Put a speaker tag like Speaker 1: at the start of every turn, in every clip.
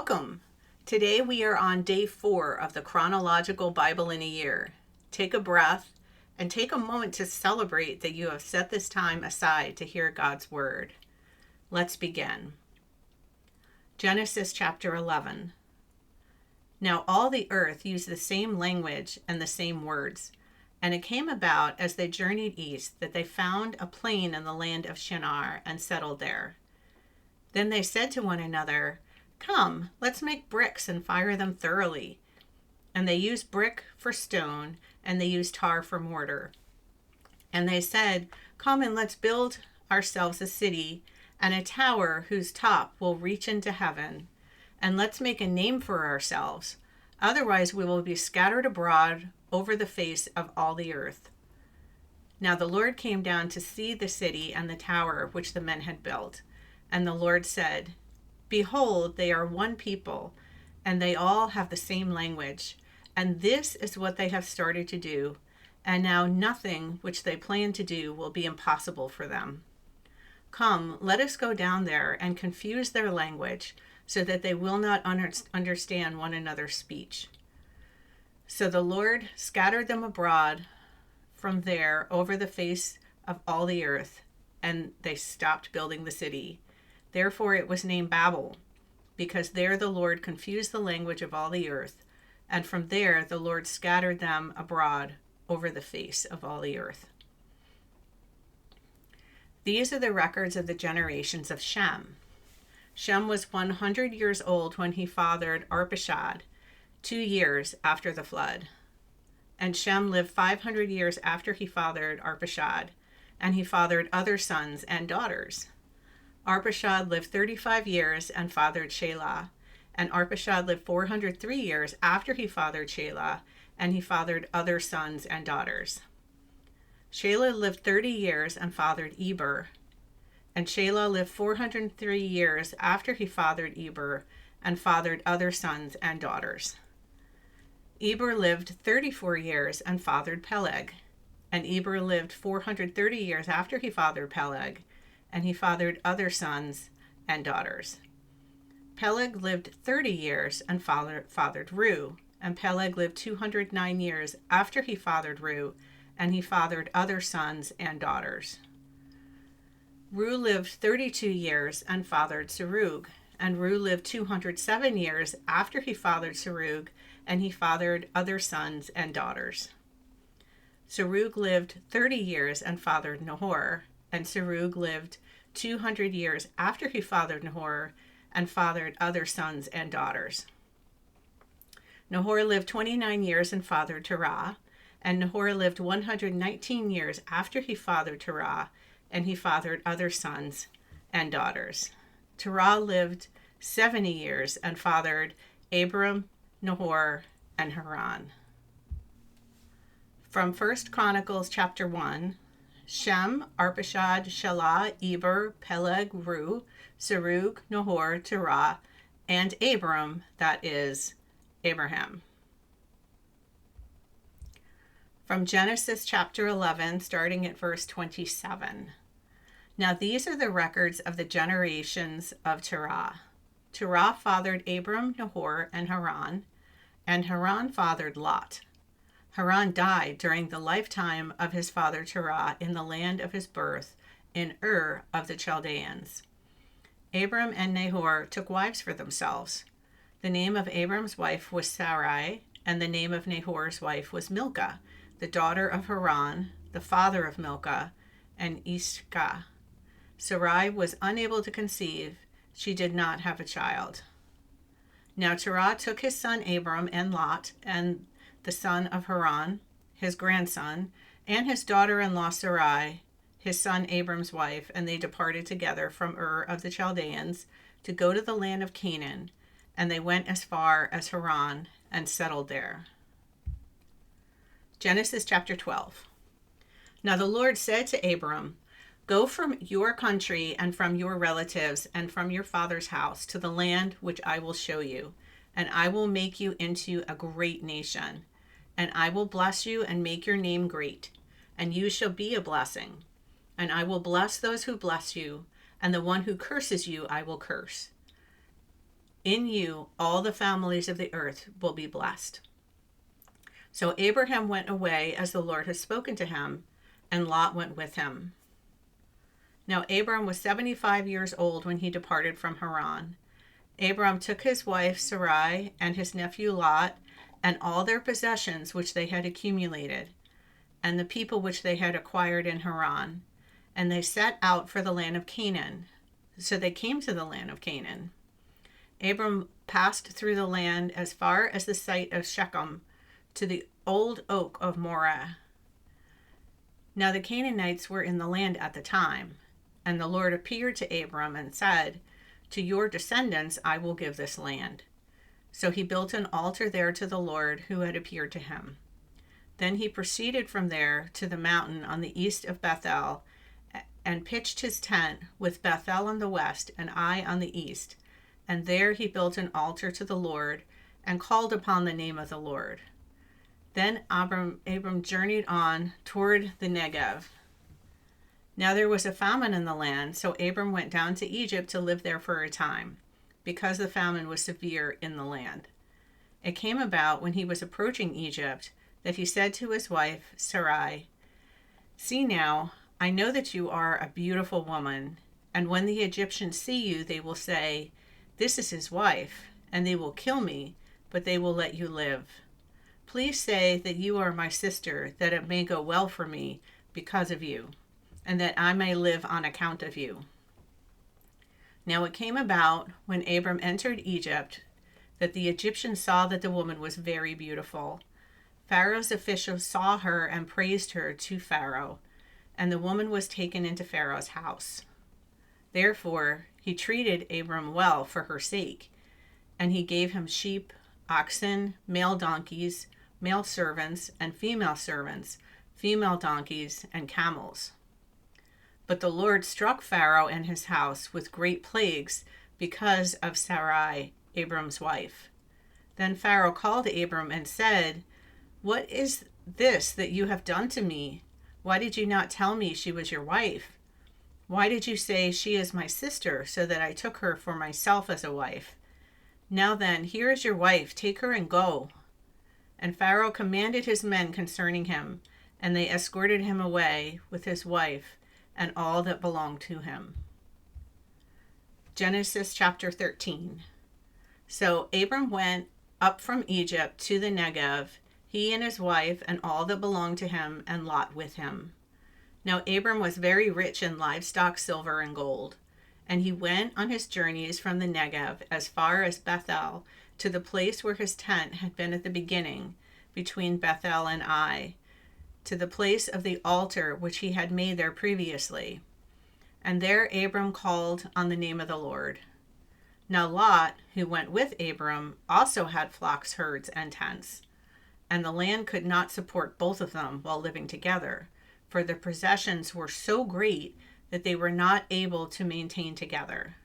Speaker 1: Welcome. Today we are on day 4 of the chronological Bible in a year. Take a breath and take a moment to celebrate that you have set this time aside to hear God's word. Let's begin. Genesis chapter 11. Now all the earth used the same language and the same words, and it came about as they journeyed east that they found a plain in the land of Shinar and settled there. Then they said to one another, "Come, let's make bricks and fire them thoroughly." And they used brick for stone, and they used tar for mortar. And they said, "Come and let's build ourselves a city and a tower whose top will reach into heaven. And let's make a name for ourselves. Otherwise we will be scattered abroad over the face of all the earth." Now the Lord came down to see the city and the tower which the men had built. And the Lord said, "Behold, they are one people, and they all have the same language. And this is what they have started to do. And now nothing which they plan to do will be impossible for them. Come, let us go down there and confuse their language, so that they will not understand one another's speech." So the Lord scattered them abroad from there over the face of all the earth, and they stopped building the city. Therefore it was named Babel, because there the Lord confused the language of all the earth, and from there the Lord scattered them abroad over the face of all the earth. These are the records of the generations of Shem. Shem was 100 years old when he fathered Arpachshad, 2 years after the flood. And Shem lived 500 years after he fathered Arpachshad, and he fathered other sons and daughters. Arpachshad lived 35 years and fathered Shelah, and Arpachshad lived 403 years after he fathered Shelah, and he fathered other sons and daughters. Shelah lived 30 years and fathered Eber, and Shelah lived 403 years after he fathered Eber, and fathered other sons and daughters. Eber lived 34 years and fathered Peleg, and Eber lived 430 years after he fathered Peleg, and he fathered other sons and daughters. Peleg lived 30 years and fathered Reu, and Peleg lived 209 years after he fathered Reu, and he fathered other sons and daughters. Reu lived 32 years and fathered Serug, and Reu lived 207 years after he fathered Serug, and he fathered other sons and daughters. Serug lived 30 years and fathered Nahor, and Serug lived 200 years after he fathered Nahor, and fathered other sons and daughters. Nahor lived 29 years and fathered Terah, and Nahor lived 119 years after he fathered Terah, and he fathered other sons and daughters. Terah lived 70 years and fathered Abram, Nahor, and Haran. From 1 Chronicles chapter 1, Shem, Arpachshad, Shelah, Eber, Peleg, Reu, Serug, Nahor, Terah, and Abram, that is, Abraham. From Genesis chapter 11, starting at verse 27. Now these are the records of the generations of Terah. Terah fathered Abram, Nahor, and Haran fathered Lot. Haran died during the lifetime of his father Terah in the land of his birth, in Ur of the Chaldeans. Abram and Nahor took wives for themselves. The name of Abram's wife was Sarai, and the name of Nahor's wife was Milcah, the daughter of Haran, the father of Milcah, and Iscah. Sarai was unable to conceive. She did not have a child. Now Terah took his son Abram and Lot, and the son of Haran, his grandson, and his daughter-in-law Sarai, his son Abram's wife, and they departed together from Ur of the Chaldeans to go to the land of Canaan, and they went as far as Haran and settled there. Genesis chapter 12. Now the Lord said to Abram, "Go from your country and from your relatives and from your father's house to the land which I will show you, and I will make you into a great nation. And I will bless you and make your name great, and you shall be a blessing. And I will bless those who bless you, and the one who curses you I will curse. In you, all the families of the earth will be blessed. So Abraham went away as the Lord had spoken to him, and Lot went with him. Now Abram was 75 years old when he departed from Haran. Abram took his wife Sarai and his nephew Lot and all their possessions which they had accumulated, and the people which they had acquired in Haran, and they set out for the land of Canaan. So they came to the land of Canaan. Abram passed through the land as far as the site of Shechem, to the old oak of Moreh. Now the Canaanites were in the land at the time, and the Lord appeared to Abram and said, "To your descendants I will give this land." So he built an altar there to the Lord who had appeared to him. Then he proceeded from there to the mountain on the east of Bethel, and pitched his tent with Bethel on the west and Ai on the east. And there he built an altar to the Lord and called upon the name of the Lord. Then Abram journeyed on toward the Negev. Now there was a famine in the land, so Abram went down to Egypt to live there for a time, because the famine was severe in the land. It came about when he was approaching Egypt that he said to his wife Sarai, "See now, I know that you are a beautiful woman, and when the Egyptians see you, they will say, 'This is his wife,' and they will kill me, but they will let you live. Please say that you are my sister, that it may go well for me because of you, and that I may live on account of you." Now it came about when Abram entered Egypt that the Egyptians saw that the woman was very beautiful. Pharaoh's officials saw her and praised her to Pharaoh, and the woman was taken into Pharaoh's house. Therefore he treated Abram well for her sake, and he gave him sheep, oxen, male donkeys, male servants, and female servants, female donkeys, and camels. But the Lord struck Pharaoh and his house with great plagues because of Sarai, Abram's wife. Then Pharaoh called Abram and said, "What is this that you have done to me? Why did you not tell me she was your wife? Why did you say, 'She is my sister,' so that I took her for myself as a wife? Now then, here is your wife, take her and go." And Pharaoh commanded his men concerning him, and they escorted him away with his wife and all that belonged to him. Genesis chapter 13. So Abram went up from Egypt to the Negev, he and his wife and all that belonged to him, and Lot with him. Now Abram was very rich in livestock, silver, and gold. And he went on his journeys from the Negev as far as Bethel, to the place where his tent had been at the beginning, between Bethel and Ai, to the place of the altar which he had made there previously. And there Abram called on the name of the Lord. Now Lot, who went with Abram, also had flocks, herds, and tents. And the land could not support both of them while living together, for their possessions were so great that they were not able to maintain together.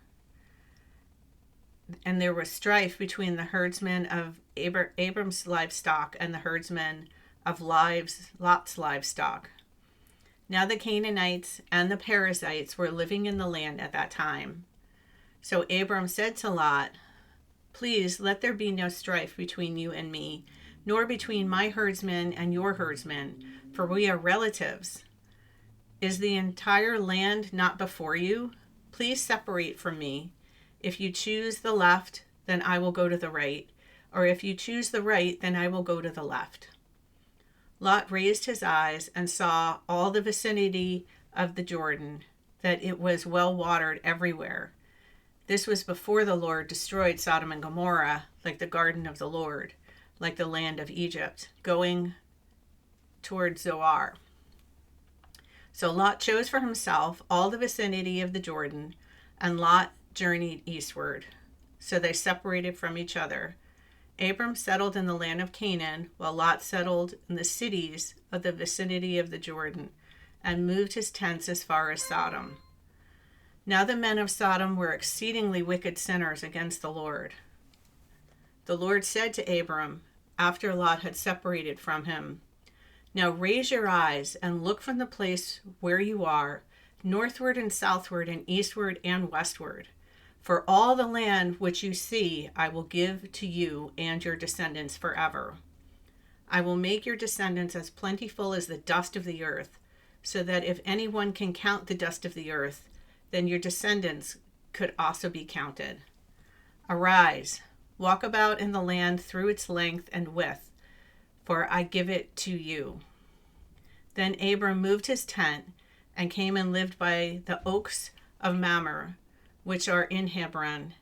Speaker 1: And there was strife between the herdsmen of Abram's livestock and the herdsmen of Lot's livestock. Now the Canaanites and the Perizzites were living in the land at that time. So Abram said to Lot, "Please let there be no strife between you and me, nor between my herdsmen and your herdsmen, for we are relatives. Is the entire land not before you? Please separate from me. If you choose the left, then I will go to the right, or if you choose the right, then I will go to the left." Lot raised his eyes and saw all the vicinity of the Jordan, that it was well watered everywhere. This was before the Lord destroyed Sodom and Gomorrah, like the garden of the Lord, like the land of Egypt, going toward Zoar. So Lot chose for himself all the vicinity of the Jordan, and Lot journeyed eastward. So they separated from each other. Abram settled in the land of Canaan, while Lot settled in the cities of the vicinity of the Jordan, and moved his tents as far as Sodom. Now the men of Sodom were exceedingly wicked sinners against the Lord. The Lord said to Abram, after Lot had separated from him, "Now raise your eyes and look from the place where you are, northward and southward and eastward and westward. For all the land which you see, I will give to you and your descendants forever. I will make your descendants as plentiful as the dust of the earth, so that if anyone can count the dust of the earth, then your descendants could also be counted. Arise, walk about in the land through its length and width, for I give it to you. Then Abram moved his tent and came and lived by the oaks of Mamre, which are in Hebron,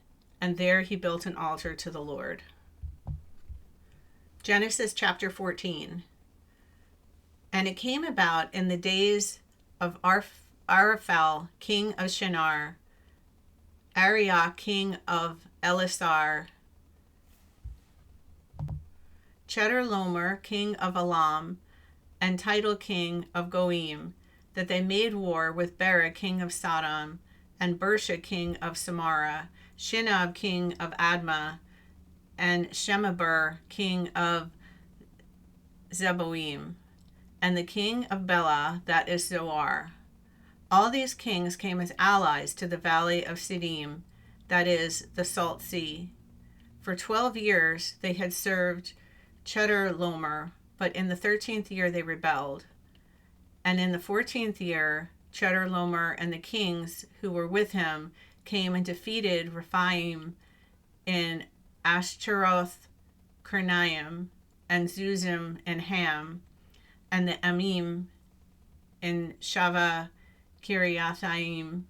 Speaker 1: and there he built an altar to the Lord. Genesis chapter 14. And it came about in the days of Araphel, king of Shinar, Arioch, king of Elasar, Chedorlaomer, king of Elam, and Tidal, king of Goim, that they made war with Bera, king of Sodom, and Bersha, king of Samara, Shinab, king of Admah, and Shemaber, king of Zeboim, and the king of Bela, that is Zoar. All these kings came as allies to the valley of Siddim, that is the Salt Sea. For 12 years they had served Chedorlaomer, but in the 13th year they rebelled. And in the 14th year, Chedorlaomer and the kings who were with him came and defeated Rephaim in Ashtaroth, Karnaim, and Zuzim and Ham, and the Amim in Shava Kiriathaim,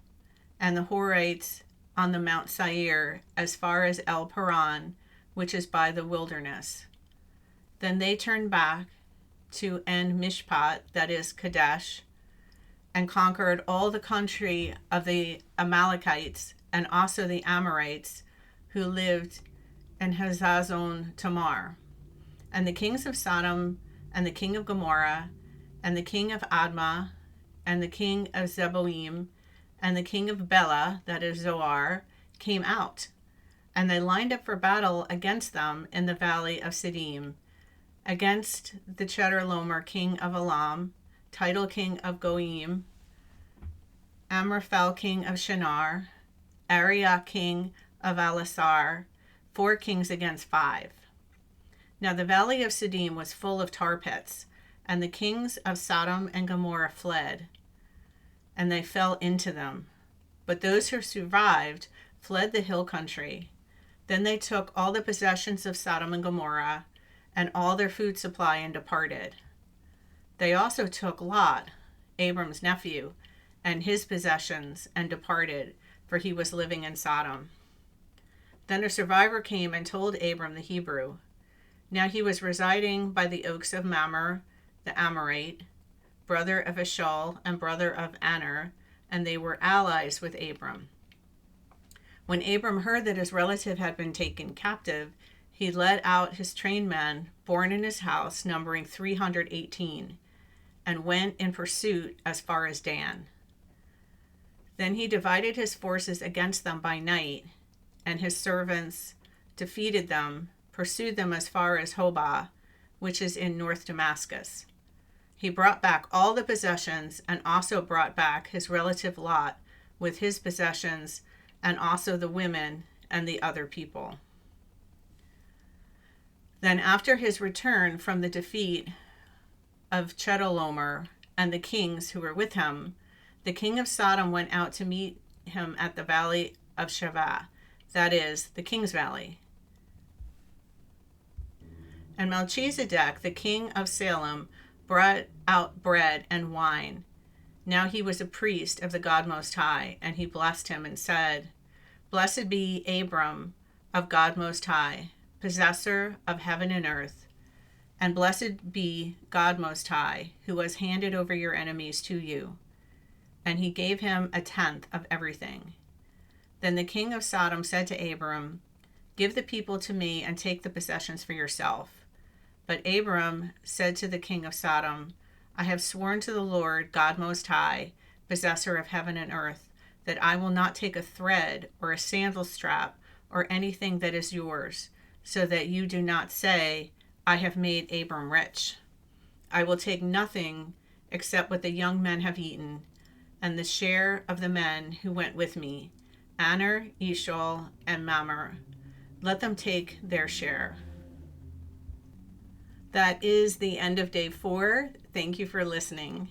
Speaker 1: and the Horites on the Mount Seir, as far as El Paran, which is by the wilderness. Then they turned back to En Mishpat, that is Kadesh, and conquered all the country of the Amalekites and also the Amorites who lived in Hazazon Tamar. And the kings of Sodom and the king of Gomorrah and the king of Admah and the king of Zeboim and the king of Bela, that is Zoar, came out. And they lined up for battle against them in the valley of Siddim, against the Chedorlaomer, king of Elam, Tidal, king of Goim, Amraphel, king of Shinar, Arioch, king of Elasar, 4 kings against 5. Now the valley of Siddim was full of tar pits, and the kings of Sodom and Gomorrah fled, and they fell into them. But those who survived fled the hill country. Then they took all the possessions of Sodom and Gomorrah and all their food supply and departed. They also took Lot, Abram's nephew, and his possessions and departed, for he was living in Sodom. Then a survivor came and told Abram the Hebrew. Now he was residing by the oaks of Mamre, the Amorite, brother of Eshcol and brother of Aner, and they were allies with Abram. When Abram heard that his relative had been taken captive, he led out his trained men, born in his house, numbering 318, and went in pursuit as far as Dan. Then he divided his forces against them by night, and his servants defeated them, pursued them as far as Hobah, which is in north Damascus. He brought back all the possessions, and also brought back his relative Lot with his possessions, and also the women and the other people. Then after his return from the defeat of Chedorlaomer and the kings who were with him, the king of Sodom went out to meet him at the valley of Shavah, that is, the king's valley. And Melchizedek, the king of Salem, brought out bread and wine. Now he was a priest of the God Most High, and he blessed him and said, Blessed be Abram of God Most High, possessor of heaven and earth, and blessed be God Most High, who has handed over your enemies to you. And he gave him 1/10 of everything. Then the king of Sodom said to Abram, Give the people to me and take the possessions for yourself. But Abram said to the king of Sodom, I have sworn to the Lord, God Most High, possessor of heaven and earth, that I will not take a thread or a sandal strap or anything that is yours, so that you do not say, I have made Abram rich. I will take nothing except what the young men have eaten, and the share of the men who went with me, Aner, Eshol, and Mamre. Let them take their share. That is the end of day 4. Thank you for listening.